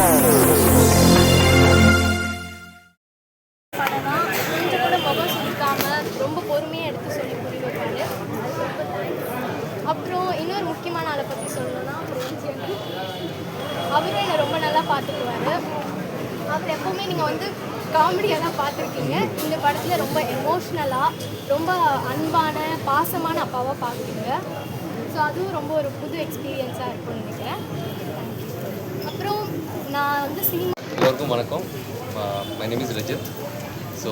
கொஞ்சம் கூட முகம் சுருக்காம ரொம்ப பொறுமையாக எடுத்து சொல்லி புரிய வைப்பாரு. அப்புறம் இன்னொரு முக்கியமான ஆளை பற்றி சொல்லணும்னா அவரும் என்னை ரொம்ப நல்லா பார்த்துக்குவார். அவர் எப்போவுமே நீங்கள் வந்து காமெடியாக தான் பார்த்துருக்கீங்க. இந்த படத்தில் ரொம்ப எமோஷ்னலாக ரொம்ப அன்பான பாசமான அப்பாவாக பார்க்குறீங்க. ஸோ அதுவும் ரொம்ப ஒரு புது எக்ஸ்பீரியன்ஸாக இருக்கும்னு நினைக்கிறேன். அப்புறம் நான் வந்து சினிமா எல்லோருக்கும் வணக்கம். My name is Rajith. So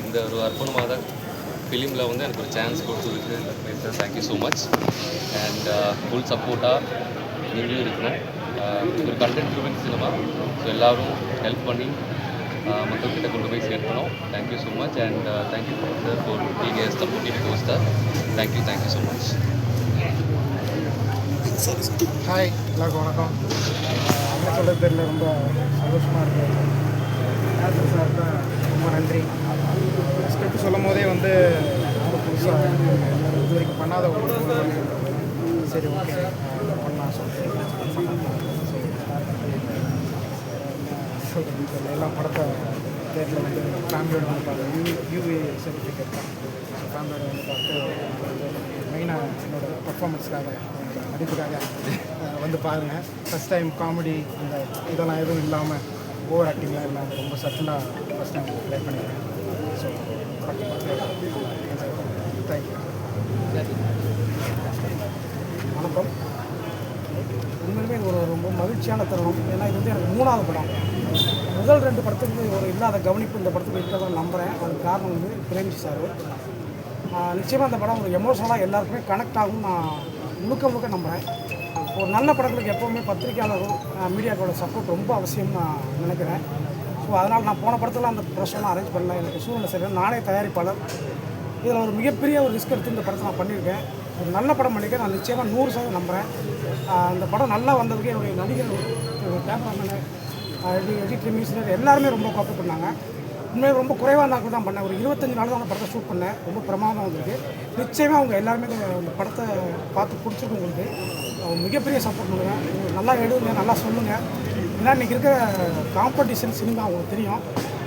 இந்த ஒரு அற்புதமான ஃபிலிமில் வந்து எனக்கு ஒரு சான்ஸ் கொடுத்ததுக்கு thank you so much. And full சப்போர்ட்டாக நீங்களும் இருக்கணும். ஒரு கண்டென்ட் ட்ரிவன் சினிமா. ஸோ எல்லோரும் ஹெல்ப் பண்ணி மக்கள்கிட்ட கொண்டு போய் சேர்க்கணும். Thank you so much. And thank you sir for being A supportive poster. Thank you so much. Hi, எல்லாருக்கும் வணக்கம். என்ன சொல்கிறது தெரியல, ரொம்ப சந்தோஷமாக இருக்குது. ஆக்டர் சார் தான் ரொம்ப நன்றி. ஸ்கிரிப்ட் சொல்லும் போதே வந்து ரொம்ப புதுசாக இது வரைக்கும் பண்ணாத ஒரு சரி ஓகே பண்ணலாம் சொல்லிட்டு எல்லாம் படத்தை தேட்டரில் வந்து ஃபேமிலியோட வந்து பார்த்து யூஏ சர்டிஃபிகேட் தான். ஸோ ஃபேமிலியோட வந்து பார்த்து மெயினாக என்னோடய பர்ஃபார்மன்ஸ்க்காக நடிப்புக்காக வந்து பாருங்கள். ஃபஸ்ட் டைம் காமெடி அந்த இதெல்லாம் எதுவும் இல்லாமல் ஓவர் ஆக்டிங்லாம் இல்லாமல் ரொம்ப சட்டிலாக ஃபஸ்ட் டைம் ட்ரை பண்ணிக்கிறேன். ஸோ பார்த்து தேங்க்யூ. வணக்கம். உண்மையிலுமே இது ஒரு ரொம்ப மகிழ்ச்சியான தருணம். ஏன்னா இது வந்து எனக்கு 3வது படம். முதல் 2 படத்துக்கு ஒரு இல்லாத கவனிப்பு இந்த படத்துக்கு இருக்கிறதான் நம்புகிறேன். அதுக்கு காரணம் வந்து பிரேம்ஜி சார். நிச்சயமாக அந்த படம் ஒரு எமோஷனலாக எல்லாருக்குமே கனெக்ட் ஆகும் நான் முழுக்க நம்புகிறேன். ஒரு நல்ல படங்களுக்கு எப்போவுமே பத்திரிகையாளரும் மீடியாக்களோட சப்போர்ட் ரொம்ப அவசியம் நான் நினைக்கிறேன். ஸோ அதனால் நான் போன படத்தில் அந்த ப்ரெஷர்லாம் அரேஞ்ச் பண்ணல. எனக்கு சூழ்நிலை சரியில்லை. நானே தயாரிப்பாளர். இதில் ஒரு மிகப்பெரிய ஒரு ரிஸ்க் எடுத்து இந்த படத்தை நான் பண்ணியிருக்கேன். ஒரு நல்ல படம் பண்ணியிருக்கேன். நான் நிச்சயமாக 100% நம்புகிறேன். இந்த படம் நல்லா வந்ததுக்கு என்னுடைய நடிகர், கேமராமேனு, எடிட்டர், மியூசிக் எல்லாருமே ரொம்ப கோஆப்ரேட் பண்ணாங்க. உண்மையாக ரொம்ப குறைவாக நாட்கள் தான் பண்ணேன். ஒரு 25 நாள் தான் அந்த படத்தை ஷூட் பண்ணேன். ரொம்ப பிரமாதம் வந்திருக்கு. நிச்சயமாக அவங்க எல்லாருமே இந்த படத்தை பார்த்து பிடிச்சிருக்கு. உங்களுக்கு மிகப்பெரிய சப்போர்ட் பண்ணுவேன். நல்லா எழுதுங்க, நல்லா சொல்லுங்கள். ஏன்னா இன்றைக்கி இருக்கிற காம்படிஷன் சினிமா உங்களுக்கு தெரியும்.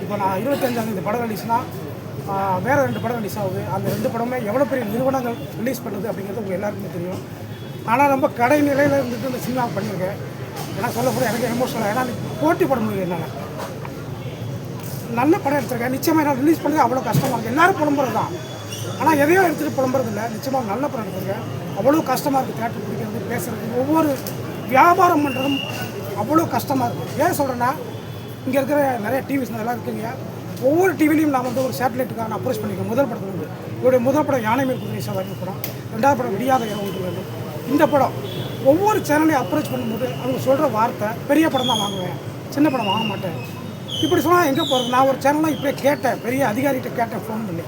இப்போ நான் 25ஆம் படம் ரிலீஸ்னால் வேறு 2 படம் ரிலீஸ் ஆகுது. அந்த 2 படமே எவ்வளோ பெரிய நிறுவனங்கள் ரிலீஸ் பண்ணுது அப்படிங்கிறது உங்களுக்கு எல்லாருக்குமே தெரியும். ஆனால் ரொம்ப கடை நிலையில் இருந்துட்டு இந்த சினிமா பண்ணியிருக்கேன். ஏன்னா சொல்லக்கூட எனக்கு எமோஷனலாக, ஏன்னா போட்டி போட முடியும். என்னால் நல்ல படம் எடுத்திருக்கேன். நிச்சயமாக என்னால் ரிலீஸ் பண்ணது அவ்வளோ கஷ்டமாக இருக்குது. எல்லோரும் புலம்புறது தான். ஆனால் எதையோ எடுத்துகிட்டு புலம்புறது இல்லை. நிச்சயமாக நல்ல படம் எடுத்திருக்கேன். அவ்வளோ கஷ்டமாக இருக்குது. தேட்டர் பிடிக்கிறது, பேசுகிறது, ஒவ்வொரு வியாபாரம் பண்ணுறதும் அவ்வளோ கஷ்டமாக இருக்குது. ஏன் சொல்கிறேன்னா, இங்கே இருக்கிற நிறைய டிவிஸ் நல்லா இருக்குங்க. ஒவ்வொரு டிவிலையும் நான் வந்து ஒரு சேட்டலைட்டுக்காக நான் அப்ரோச் பண்ணியிருக்கேன். முதல் படத்தில் வந்து என்னுடைய முதல் படம் யானை மேல் குதிரை சவாரி படம், 2வது படம் விடியாத இரவு வேண்டும். இந்த படம் ஒவ்வொரு சேனலையும் அப்ரோச் பண்ணும்போது அவங்க சொல்கிற வார்த்தை, பெரிய படம் தான் வாங்குவேன், சின்ன படம் வாங்க மாட்டேன். இப்படி சொன்னால் எங்கே போகிறது? நான் ஒரு சேனலாக இப்படியே கேட்டேன், பெரிய அதிகாரிகிட்ட கேட்டேன் ஃபோன் பண்ணி.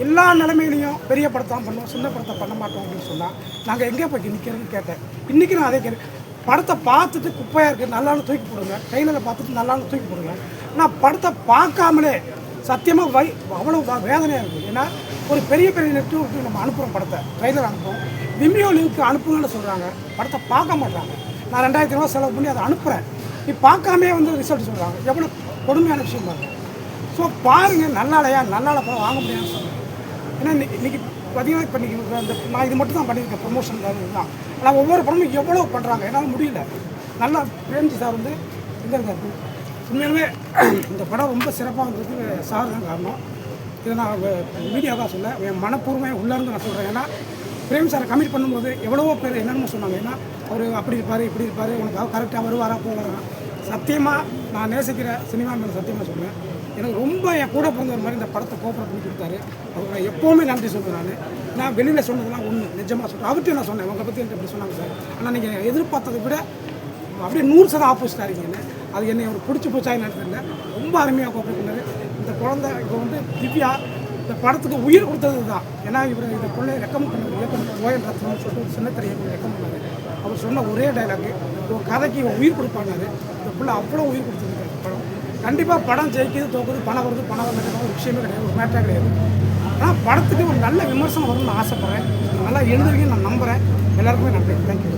எல்லா நிலைமையிலையும் பெரிய படத்தை தான் பண்ணுவோம், சின்ன படத்தை பண்ண மாட்டோம் அப்படின்னு சொன்னால் நாங்கள் எங்கே போய் நிற்கிறதுன்னு கேட்டேன். இன்றைக்கி நான் அதே கேட்டேன். படத்தை பார்த்துட்டு குப்பையாக இருக்குது, நல்லாலும் தூக்கி போடுங்க. ட்ரெயிலரில் பார்த்துட்டு நல்லாலும் தூக்கி போடுங்க. ஆனால் படத்தை பார்க்காமலே சத்தியமாக அவ்வளோ வேதனையாக இருக்குது. ஏன்னா ஒரு பெரிய நெட்வொர்க்கு நம்ம அனுப்புகிறோம், படத்தை ட்ரெயிலர் அனுப்புகிறோம், விமியோ லிங்க்கு அனுப்புங்கன்னு சொல்கிறாங்க. படத்தை பார்க்க மாட்டாங்க. நான் 2000 ரூபா செலவு பண்ணி அதை அனுப்புகிறேன். நீ பார்க்காமே வந்து ரிசல்ட் சொல்கிறாங்க. எவ்வளோ கொடுமையான விஷயம் பாருங்க. ஸோ பாருங்கள், நல்லாலையா நல்லால படம் வாங்க முடியாதுன்னு சொல்லுங்கள். ஏன்னா இன்றைக்கி பார்த்தீங்கன்னா இப்போ நீங்கள் அந்த நான் இது மட்டும் தான் பண்ணியிருக்கேன், ப்ரொமோஷன் தான். ஆனால் ஒவ்வொரு படமும் எவ்வளோ பண்ணுறாங்க, என்னால் முடியல. நல்லா பிரேம்ஜி சார் வந்து எங்கே இருக்காரு? உண்மையிலுமே இந்த படம் ரொம்ப சிறப்பாக இருந்ததுக்கு சார் தான் காரணம். இதை நான் மீடியாவாக சொல்ல, என் மனப்பூர்வமாக உள்ளேருந்து நான் சொல்கிறேன். ஏன்னா பிரேம் சாரை கமிட் பண்ணும்போது எவ்வளவோ பேர் என்னென்னு சொன்னாங்க. ஏன்னா அவர் அப்படி இருப்பார், இப்படி இருப்பார், உனக்கு கரெக்டாக வருவாரா போவாரா. சத்தியமாக நான் நேசிக்கிற சினிமா மேலே சத்தியமாக சொல்லுவேன். எனக்கு ரொம்ப என் கூட பிறந்தவர் மாதிரி இந்த படத்தை கோஆப்ரேட் பண்ணி கொடுத்தாரு. அவருக்கு நான் எப்போவுமே நன்றி சொல்கிறேன். நான் வெளியில் சொன்னதெல்லாம் ஒன்று நிஜமாக சொல்கிறேன். அவர்கிட்ட நான் சொன்னேன், உங்களை பற்றி எனக்கு இப்படி சொன்னாங்க சார், ஆனால் நீங்கள் எதிர்பார்த்ததை விட அப்படியே 100% ஆப்போசிட்டாக இருக்கீங்கன்னு. அது என்னை அவர் பிடிச்சி போச்சா என்னன்னு ரொம்ப அருமையாக கோஆப்ரேட் பண்ணார். இந்த குழந்தை இப்போ வந்து திவ்யா இந்த படத்துக்கு உயிர் கொடுத்தது தான். ஏன்னா இவர் இந்த பிள்ளை ரெக்கமெண்ட் பண்ணார், இயக்குனர் ஓஎன் ரத்னம்னு சொல்லிட்டு சின்னத்திரை இயக்குனர் ரெக்கமெண்ட் பண்ணார். அவர் சொன்ன ஒரே டைலாக், ஒரு கதைக்கு உயிர் கொடுப்பாங்க. இந்த பிள்ளை அவ்வளோ உயிர் கொடுத்துருக்கு படம். கண்டிப்பாக படம் ஜெயிக்குது, தோக்குது, பணம் வருது, பணம் வரது ஒரு விஷயமே கிடையாது, ஒரு மேட்டரே கிடையாது. ஆனால் படத்துக்கு ஒரு நல்ல விமர்சனம் வரும்னு நான் ஆசைப்பட்றேன். நல்லா எழுதுவீங்கன்னு நான் நம்புகிறேன். எல்லாருக்குமே நன்றி. தேங்க்யூ.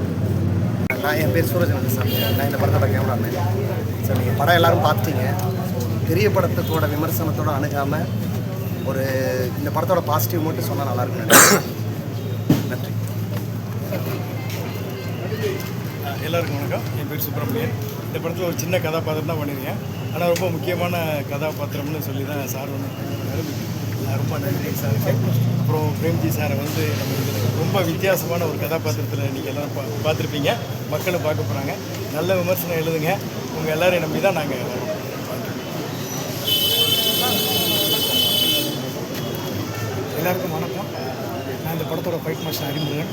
என் பேர் சூரஜ் சார். நான் இந்த படத்தோட கேமராமேன். சார் நீங்கள் படம் எல்லோரும் பார்த்துட்டீங்க. பெரிய படத்தோட விமர்சனத்தோடு அணுகாமல் இந்த படத்தோட பாசிட்டிவ் மட்டும் சொன்னால் நல்லாயிருக்கும் நினைக்கிறேன். நன்றி. எல்லாருக்கும் வணக்கம். என் பேர் சுப்பிரமணியன். இந்த படத்தில் ஒரு சின்ன கதாபாத்திரம் தான் பண்ணியிருக்கேன். ஆனால் ரொம்ப முக்கியமான கதாபாத்திரம்னு சொல்லி தான் சார் ரொம்ப நன்றி சாருக்கு. அப்புறம் பிரேம்ஜி சாரை நம்ம இதில் ரொம்ப வித்தியாசமான ஒரு கதாபாத்திரத்தில் நீங்கள் எல்லோரும் பார்த்துருப்பீங்க. மக்களும் பார்க்க போகிறாங்க. நல்ல விமர்சனம் எழுதுங்க. உங்கள் எல்லோரையும் நம்பி தான் நாங்கள் வரோம். எல்லாருக்கும் வணக்கம். நான் இந்த படத்தோட ஃபைட் மாஸ்டர் அறிமுகன்.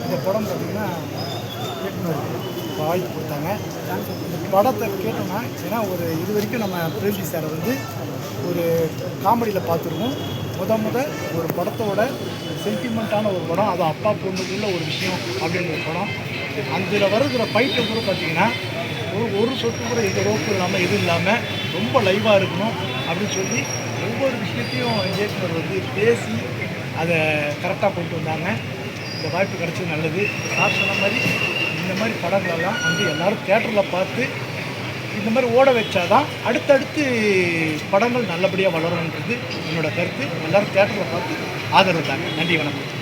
இந்த படம் பார்த்திங்கன்னா இயக்குனர் வாய்ப்பு கொடுத்தாங்க. இந்த படத்தை கேட்டோம்னா ஏன்னா இது வரைக்கும் நம்ம பிரேம்ஜி சாரை ஒரு காமெடியில் பார்த்துருக்கோம். ஒரு படத்தோட சென்டிமெண்ட்டான ஒரு படம், அது அப்பா பொண்ணுக்குள்ள ஒரு விஷயம் அப்படின்ற ஒரு படம். அதில் வருகிற ஃபைட்டை கூட பார்த்திங்கன்னா ஒரு சொட்டு கூட எந்த ரோப்பு இல்லாமல் எதுவும் இல்லாமல் ரொம்ப லைவாக இருக்கணும் அப்படின்னு சொல்லி ஒவ்வொரு விஷயத்தையும் இயக்குனர் பேசி அதை கரெக்டாக கொண்டு வந்தாங்க. இந்த வாய்ப்பு கிடச்சது நல்லது. சார் சொன்ன மாதிரி இந்த மாதிரி படங்களெல்லாம் எல்லோரும் தேட்டரில் பார்த்து இந்த மாதிரி ஓட வச்சாதான் அடுத்தடுத்து படங்கள் நல்லபடியாக வளரும்ன்றது என்னோடய கருத்து. எல்லோரும் தேட்டரில் பார்த்து ஆதரவு தாங்க. நன்றி, வணக்கம்.